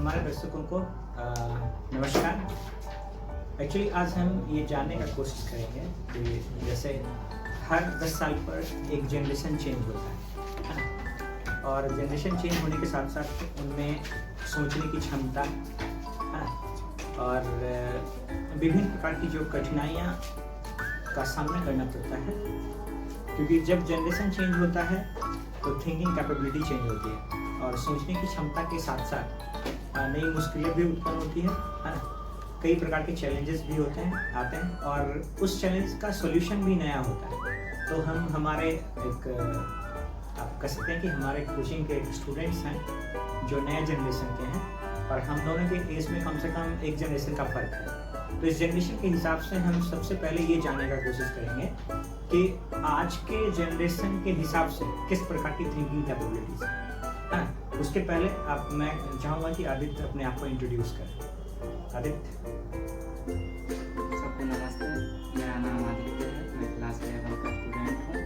हमारे दर्शकों को नमस्कार। एक्चुअली आज हम ये जानने का कोशिश करेंगे कि जैसे हर 10 साल पर एक जनरेशन चेंज होता है ना, और जनरेशन चेंज होने के साथ साथ उनमें सोचने की क्षमता है ना, और विभिन्न प्रकार की जो कठिनाइयाँ का सामना करना पड़ता है, क्योंकि जब जनरेशन चेंज होता है तो थिंकिंग कैपेबिलिटी चेंज होती है और सोचने की क्षमता के साथ साथ नई मुश्किलें भी उत्पन्न होती है ना। कई प्रकार के चैलेंजेस भी आते हैं और उस चैलेंज का सॉल्यूशन भी नया होता है। तो हम हमारे एक आप कह सकते हैं कि हमारे कोचिंग के एक स्टूडेंट्स हैं जो नए जनरेशन के हैं और हम दोनों के एज में कम से कम एक जनरेशन का फ़र्क है। तो इस जनरेशन के हिसाब से हम सबसे पहले ये जानने का कोशिश करेंगे कि आज के जनरेशन के हिसाब से किस प्रकार की थिंकिंग कैपेबिलिटीज है ना। उसके पहले मैं चाहूँगा कि आदित्य अपने आप को इंट्रोड्यूस करें। आदित्य। सबको नमस्ते, मेरा नाम आदित्य है, मैं क्लास 11 का स्टूडेंट हूँ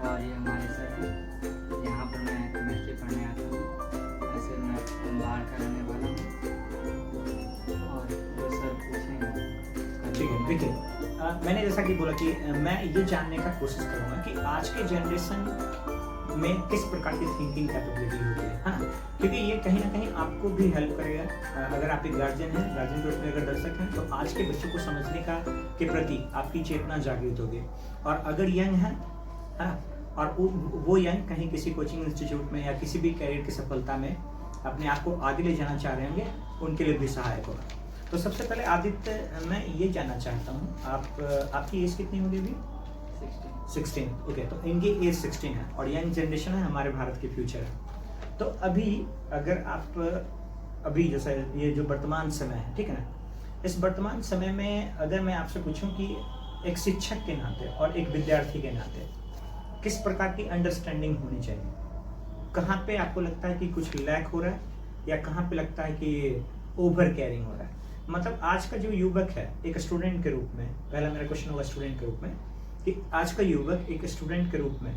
और ये हमारे सर हैं। यहाँ पर मैं केमिस्ट्री पढ़ने आता हूँ। ऐसे मैं कुंभार का रहने वाला हूँ और जो सर पूछेंगे। ठीक है, देखिए मैंने जैसा कि बोला कि मैं ये जानने का कोशिश करूँगा कि आज के जनरेशन में किस प्रकार की थिंकिंग कैपेबिलिटी होती है ना, क्योंकि ये कहीं ना कहीं आपको भी हेल्प करेगा। अगर आप एक गार्जियन हैं, गार्जियन के रूप में अगर दर्शक हैं, तो आज के बच्चों को समझने का के प्रति आपकी चेतना जागृत होगी। और अगर यंग है और वो यंग कहीं किसी कोचिंग इंस्टीट्यूट में या किसी भी कैरियर की सफलता में अपने आप को आगे ले जाना चाह रहे होंगे, उनके लिए भी सहायक होगा। तो सबसे पहले आदित्य, मैं ये जानना चाहता हूँ, आपकी एज कितनी होगी अभी? 16। ओके, तो इनकी एज 16 है और यंग जनरेशन है, हमारे भारत की फ्यूचर है। तो अभी अगर आप अभी जैसे ये जो वर्तमान समय है, ठीक है ना, इस वर्तमान समय में अगर मैं आपसे पूछूं कि एक शिक्षक के नाते और एक विद्यार्थी के नाते किस प्रकार की अंडरस्टैंडिंग होनी चाहिए, कहाँ पे आपको लगता है कि कुछ लैक हो रहा है या कहाँ पे लगता है कि ओवर केयरिंग हो रहा है? मतलब आज का जो युवक है एक स्टूडेंट के रूप में, पहला मेरा क्वेश्चन होगा स्टूडेंट के रूप में, कि आज का युवक एक स्टूडेंट के रूप में,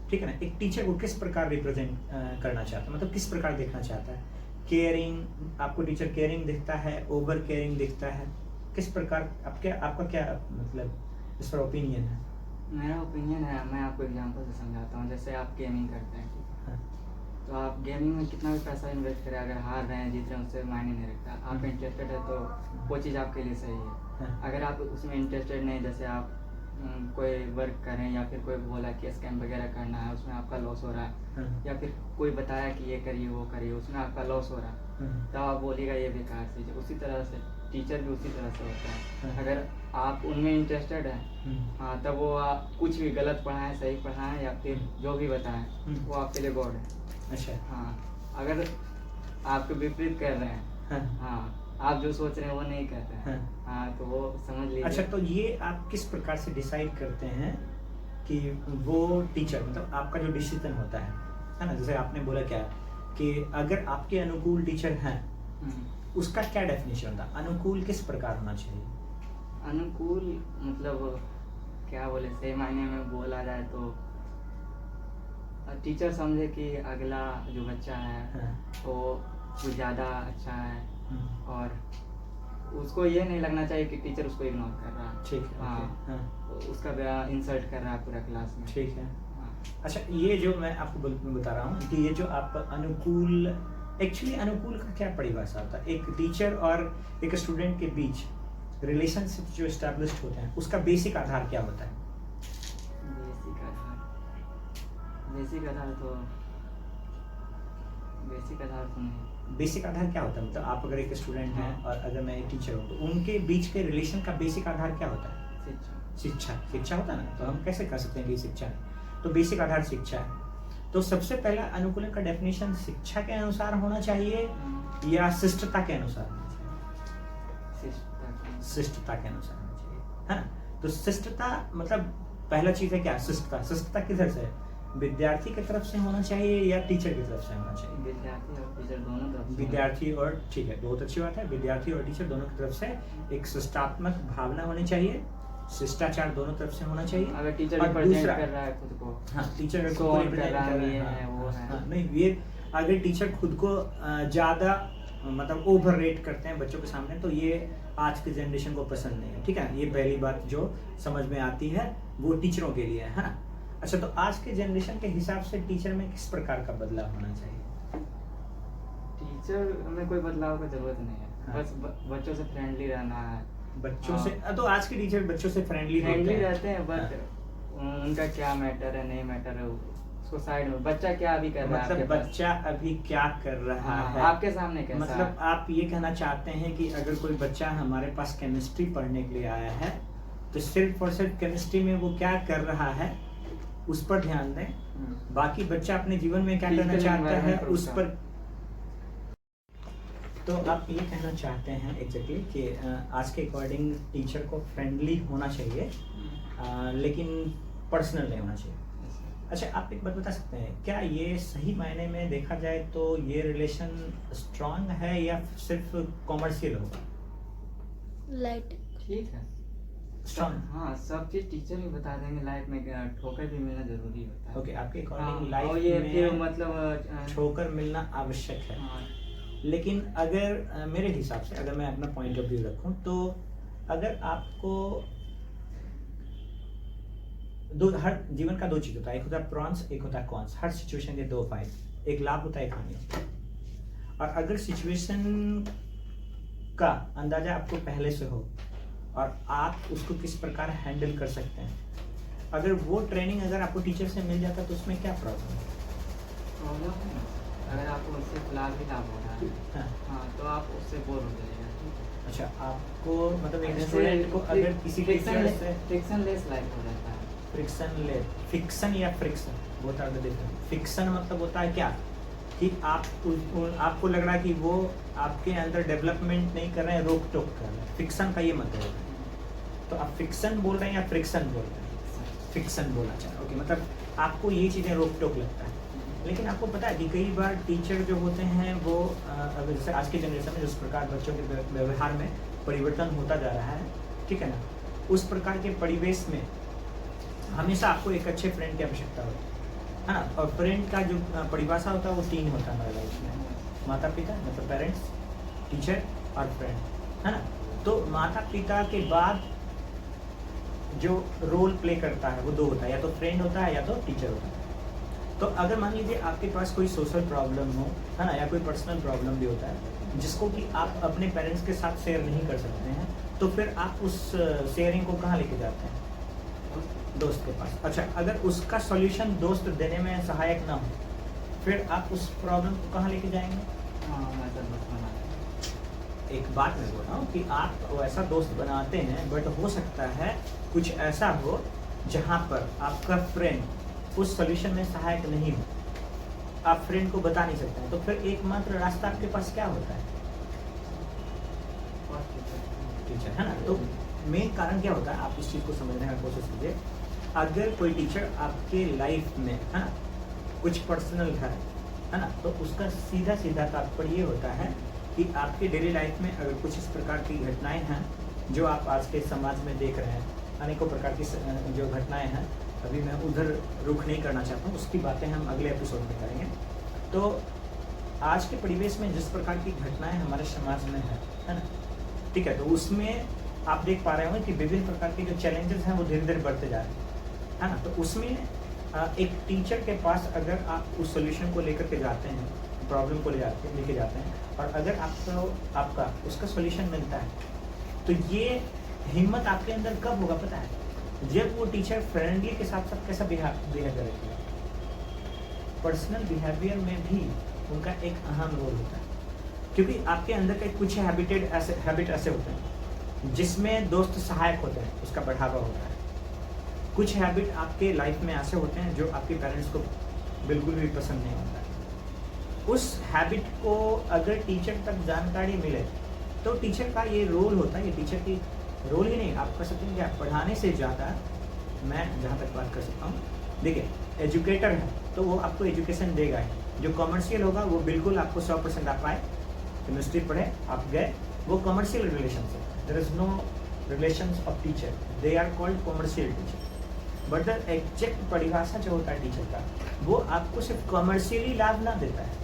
ठीक है ना, एक टीचर को किस प्रकार रिप्रेजेंट करना चाहता है, मतलब किस प्रकार देखना चाहता है? केयरिंग, आपको टीचर केयरिंग दिखता है, ओवर केयरिंग दिखता है, किस प्रकार आपका क्या मतलब इस पर ओपिनियन है? मेरा ओपिनियन है, मैं आपको एग्जांपल से समझाता हूँ। जैसे आप गेमिंग करते हैं, तो आप गेमिंग में कितना भी पैसा इन्वेस्ट करें, अगर हार रहे हैं जीत रहे हैं उससे मायने नहीं रखता। आप इंटरेस्टेड है तो वो चीज़ आपके लिए सही है। अगर आप उसमें इंटरेस्टेड नहीं, जैसे आप कोई वर्क करें या फिर कोई बोला कि स्कैम वगैरह करना है, उसमें आपका लॉस हो रहा है, या फिर कोई बताया कि ये करिए वो करिए, उसमें आपका लॉस हो रहा है, तो आप बोलिएगा ये बेकार चीज़ है। उसी तरह से टीचर भी उसी तरह से होता है। अगर आप उनमें इंटरेस्टेड हैं, हाँ, तब वो कुछ भी गलत पढ़ाएं, सही पढ़ाएं या फिर जो भी बताएं, वो आपके लिए गॉड है। अच्छा, हाँ, अगर आपके विपरीत कर रहे हैं, हाँ, आप जो सोच रहे हैं वो नहीं कहते हैं, हाँ, तो वो समझ लीजिए। अच्छा, तो ये आप किस प्रकार से डिसाइड करते हैं कि वो टीचर, मतलब आपका जो डिसीजन होता है ना, जैसे आपने बोला क्या कि अगर आपके अनुकूल टीचर हैं, उसका क्या डेफिनेशन होता है? अनुकूल किस प्रकार होना चाहिए? अनुकूल मतलब क्या बोले, सही मायने में बोला जाए तो टीचर समझे कि अगला जो बच्चा है वो कुछ ज़्यादा अच्छा है और उसको ये नहीं लगना चाहिए कि टीचर उसको इग्नोर कर रहा है। ठीक है, हाँ, उसका इंसल्ट कर रहा है पूरा क्लास में। ठीक है। अच्छा, ये जो मैं आपको बता रहा हूँ कि ये जो आप अनुकूल, एक्चुअली अनुकूल का क्या परिभाषा होता है? एक टीचर और एक स्टूडेंट के बीच रिलेशनशिप जो एस्टैब्लिश्ड होते हैं, उसका बेसिक आधार क्या होता है? बेसिक आधार तो नहीं। बेसिक आधार क्या होता है? मतलब आप अगर एक स्टूडेंट हैं और अगर मैं एक टीचर हूँ, तो उनके बीच के रिलेशन का बेसिक आधार क्या होता है? शिक्षा होता है ना। तो हम कैसे कह सकते हैं कि शिक्षा है? तो बेसिक आधार शिक्षा है। तो सबसे पहला अनुकूलन का डेफिनेशन शिक्षा के अनुसार होना चाहिए या शिष्टता के अनुसार होना चाहिए? शिष्टता के अनुसार होना चाहिए, है ना। तो शिष्टता मतलब पहला चीज है क्या? शिष्टता किधर से है? विद्यार्थी की तरफ से होना चाहिए या टीचर की तरफ से होना चाहिए? विद्यार्थी और टीचर दोनों तरफ से। विद्यार्थी और, ठीक है, बहुत अच्छी बात है। विद्यार्थी और टीचर दोनों की तरफ से एक शिष्टात्मक भावना होनी चाहिए, शिष्टाचार दोनों तरफ से होना चाहिए। अगर टीचर रिप्रेजेंट कर रहा है खुद को, हाँ, टीचर को रिप्रेजेंट कर रहा है, ये है वो है, नहीं, ये अगर टीचर खुद को ज़्यादा मतलब ओवर रेट करते हैं बच्चों के सामने, तो ये आज के जनरेशन को पसंद नहीं है, ठीक है। ये पहली बात जो समझ में आती है वो टीचरों के लिए है ना। अच्छा, तो आज के जनरेशन के हिसाब से टीचर में किस प्रकार का बदलाव होना चाहिए? टीचर में कोई बदलाव का जरूरत नहीं है, हाँ। बस बच्चों से फ्रेंडली रहना है। बच्चों हाँ। से तो आज के टीचर बच्चों से फ्रेंडली रहते हैं, बट उनका क्या मैटर है नहीं मैटर है उसको साइड में, बच्चा क्या अभी कर रहा है मतलब आपके पास। बच्चा अभी क्या कर रहा हाँ, है आपके सामने कैसा मतलब है। आप ये कहना चाहते हैं कि अगर कोई बच्चा हमारे पास केमिस्ट्री पढ़ने के लिए आया है तो सिर्फ और सिर्फ केमिस्ट्री में वो क्या कर रहा है उस पर ध्यान दें, बाकी बच्चा अपने जीवन में क्या करना चाहता है उस पर। तो आप ये कहना चाहते हैं एग्जैक्टली कि आज के अकॉर्डिंग टीचर को फ्रेंडली होना चाहिए, लेकिन पर्सनल नहीं होना चाहिए। अच्छा, आप एक बात बता सकते हैं, क्या ये सही मायने में देखा जाए तो ये रिलेशन स्ट्रांग है या सिर्फ कॉमर्शियल होगा? लाइट ठीक है, स्ट्रांग। हाँ, सब चीज टीचर ही बता देंगे। लाइफ में ठोकर भी मिलना जरूरी होता है। ओके, आपके हाँ, अकॉर्डिंग और लाइफ ये फिर में मतलब ठोकर मिलना आवश्यक है, हाँ, लेकिन अगर मेरे हिसाब से अगर मैं अपना पॉइंट ऑफ व्यू रखूं तो अगर आपको हर जीवन का दो चीज होता है, एक होता है प्रॉन्स, एक होता है कॉन्स। हर सिचुएशन के दो फायदे, एक लाभ होता है, एक हानि होता है। और अगर सिचुएशन का अंदाजा आपको पहले से हो और आप उसको किस प्रकार हैंडल कर सकते हैं, अगर वो ट्रेनिंग अगर आपको टीचर से मिल जाता तो उसमें क्या प्रॉब्लम है? प्रॉब्लम है अगर आपको उससे लाभ ही लाभ हो रहा है, हाँ। हाँ, तो आप उससे बोर हो जाएगा। अच्छा, आपको मतलब एक स्टूडेंट को अगर किसी टीचर से फ्रिक्शन लेस लाइफ हो जाता है। फिक्शन या फ्रिक्शन बहुत आगे देखा। फिक्शन मतलब होता है क्या कि आपको लग रहा है कि वो आपके अंदर डेवलपमेंट नहीं कर रहे हैं, रोक टोक कर रहे हैं, फिक्शन का ये मतलब है। तो आप फिक्शन बोल रहे हैं या फ्रिक्शन बोल रहे हैं? फिक्शन बोलना चाह रहे हैं, ओके। मतलब आपको ये चीज़ें रोक टोक लगता है, लेकिन आपको पता है कि कई बार टीचर जो होते हैं वो अगर जैसे आज की जनरेशन में जिस प्रकार बच्चों के व्यवहार में परिवर्तन होता जा रहा है, ठीक है ना, उस प्रकार के परिवेश में हमेशा आपको एक अच्छे फ्रेंड की आवश्यकता होती है ना। और फ्रेंड का जो परिभाषा होता है वो तीन होता है हमारे लाइफ में, माता पिता मतलब पेरेंट्स, टीचर और फ्रेंड, है ना। तो माता पिता के बाद जो रोल प्ले करता है वो दो होता है, या तो फ्रेंड होता है या तो टीचर होता है। तो अगर मान लीजिए आपके पास कोई सोशल प्रॉब्लम हो, है ना, या कोई पर्सनल प्रॉब्लम भी होता है जिसको कि आप अपने पेरेंट्स के साथ शेयर नहीं कर सकते हैं, तो फिर आप उस शेयरिंग को कहाँ लेके जाते हैं? दोस्त के पास। अच्छा, अगर उसका सॉल्यूशन दोस्त देने में सहायक ना हो, फिर आप उस प्रॉब्लम को कहाँ लेके जाएंगे? एक बात मैं बोल रहा हूँ कि आप वैसा दोस्त बनाते हैं, बट हो सकता है कुछ ऐसा हो जहाँ पर आपका फ्रेंड उस सॉल्यूशन में सहायक नहीं हो, आप फ्रेंड को बता नहीं सकते हैं, तो फिर एकमात्र रास्ता आपके पास क्या होता है? टीचर, है ना। तो मेन कारण क्या होता है, आप इस चीज़ को समझने का कोशिश कीजिए। अगर कोई टीचर आपके लाइफ में, है ना, कुछ पर्सनल है ना, तो उसका सीधा सीधा तात्पर्य ये होता है कि आपके डेली लाइफ में अगर कुछ इस प्रकार की घटनाएं हैं जो आप आज के समाज में देख रहे हैं, अनेकों प्रकार की जो घटनाएं हैं, अभी मैं उधर रुख नहीं करना चाहता हूँ, उसकी बातें हम अगले एपिसोड में करेंगे। तो आज के परिवेश में जिस प्रकार की घटनाएं हमारे समाज में है ना, ठीक है, तो उसमें आप देख पा रहे होंगे कि विभिन्न प्रकार के जो चैलेंजेस हैं वो धीरे धीरे बढ़ते जा रहे हैं, है ना। तो उसमें एक टीचर के पास अगर आप उस सोल्यूशन को लेकर के जाते हैं, प्रॉब्लम को लेके जाते हैं, और अगर आपका उसका सोल्यूशन मिलता है, तो ये हिम्मत आपके अंदर कब होगा पता है? जब वो टीचर फ्रेंडली के साथ साथ कैसा बिहेव करेगा। पर्सनल बिहेवियर में भी उनका एक अहम रोल होता है, क्योंकि आपके अंदर के कुछ हैबिट ऐसे होते हैं जिसमें दोस्त सहायक होते हैं, उसका बढ़ावा होता है। कुछ हैबिट आपके लाइफ में ऐसे होते हैं जो आपके पेरेंट्स को बिल्कुल भी पसंद नहीं होता है। उस हैबिट को अगर टीचर तक जानकारी मिले तो टीचर का ये रोल होता है, ये टीचर की रोल ही नहीं, आप कह सकते हैं कि पढ़ाने से ज़्यादा, मैं जहाँ तक बात कर सकता हूँ, देखिए एजुकेटर है तो वो आपको एजुकेशन देगा ही। जो कमर्शियल होगा वो बिल्कुल आपको 100% आप आए, केमिस्ट्री पढ़े, आप गए, वो कमर्शियल रिलेशन है। There is no relations of teacher, they are called commercial teacher. But the exact परिभाषा जो होता है टीचर का, वो आपको सिर्फ कमर्शियली लाभ ना देता है,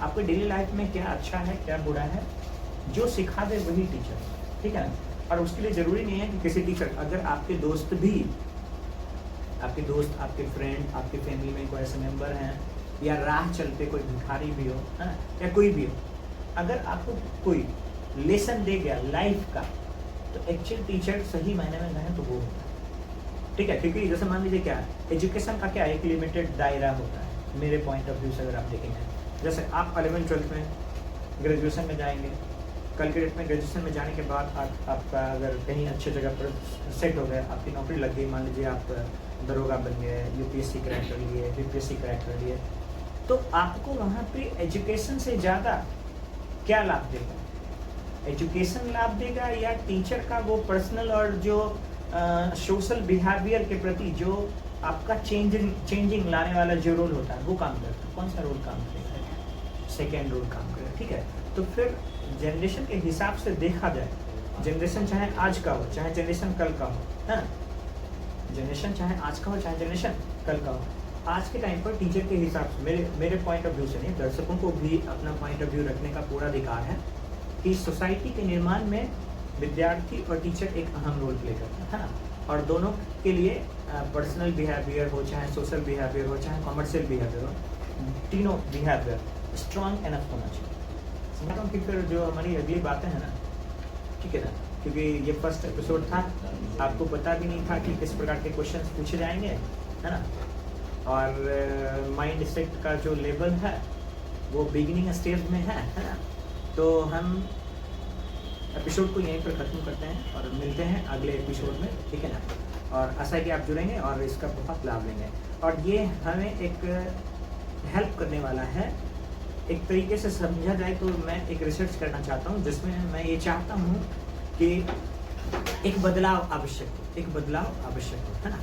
आपको डेली लाइफ में क्या अच्छा है क्या बुरा है जो सिखा दे वही टीचर, ठीक है ना। और उसके लिए ज़रूरी नहीं है कि किसी टीचर, अगर आपके दोस्त, आपके फ्रेंड, आपके फैमिली में कोई ऐसे मेंबर हैं या राह चलते कोई भिखारी भी हो, है ना, या कोई भी हो, अगर आपको कोई लेसन दे गया लाइफ का, तो एक्चुअल टीचर सही मायने में कहें तो वो होता है, ठीक है। क्योंकि जैसे मान लीजिए क्या एजुकेशन का क्या एक लिमिटेड दायरा होता है मेरे पॉइंट ऑफ व्यू से अगर आप देखेंगे। जैसे आप 11th-12th में ग्रेजुएशन में जाएंगे, कल के डेट में ग्रेजुएशन में जाने के बाद आपका अगर कहीं अच्छे जगह पर सेट हो गया, आपकी नौकरी लग गई, मान लीजिए आप दरोगा बन गए, यूपीएससी क्रैक कर लिए, बीपीएससी क्रैक कर लिए, तो आपको वहाँ पे एजुकेशन से ज़्यादा क्या लाभ देगा? एजुकेशन लाभ देगा या टीचर का वो पर्सनल और जो सोशल बिहेवियर के प्रति जो आपका चेंजिंग लाने वाला जो रोल होता है वो काम करता है? कौन सा रोल काम करेगा? सेकेंड रोल काम करेगा, ठीक है। तो फिर जनरेशन के हिसाब से देखा जाए, जनरेशन चाहे आज का हो चाहे जनरेशन कल का हो, है, जनरेशन चाहे आज का हो चाहे जनरेशन कल का हो, आज के टाइम पर टीचर के हिसाब से मेरे पॉइंट ऑफ व्यू से नहीं, दर्शकों को भी अपना पॉइंट ऑफ व्यू रखने का पूरा अधिकार है कि सोसाइटी के निर्माण में विद्यार्थी और टीचर एक अहम रोल प्ले करता है ना। और दोनों के लिए पर्सनल बिहेवियर हो चाहे सोशल बिहेवियर हो चाहे कॉमर्शियल बिहेवियर हो, तीनों बिहेवियर स्ट्रॉन्ग एनफ होना चाहिए। समझता हूँ कि फिर जो हमारी अगली बातें हैं ना, ठीक है ना, क्योंकि ये फर्स्ट एपिसोड था, आपको पता भी नहीं था कि किस प्रकार के क्वेश्चंस पूछे जाएंगे, है ना। और माइंड सेट का जो लेवल है वो बिगिनिंग स्टेज में है ना। तो हम एपिसोड को यहीं पर ख़त्म करते हैं और मिलते हैं अगले एपिसोड में, ठीक है ना। और आशा है कि आप जुड़ेंगे और इसका बहुत लाभ लेंगे। और ये हमें एक हेल्प करने वाला है, एक तरीके से समझा जाए तो मैं एक रिसर्च करना चाहता हूँ जिसमें मैं ये चाहता हूँ कि एक बदलाव आवश्यक हो, है ना।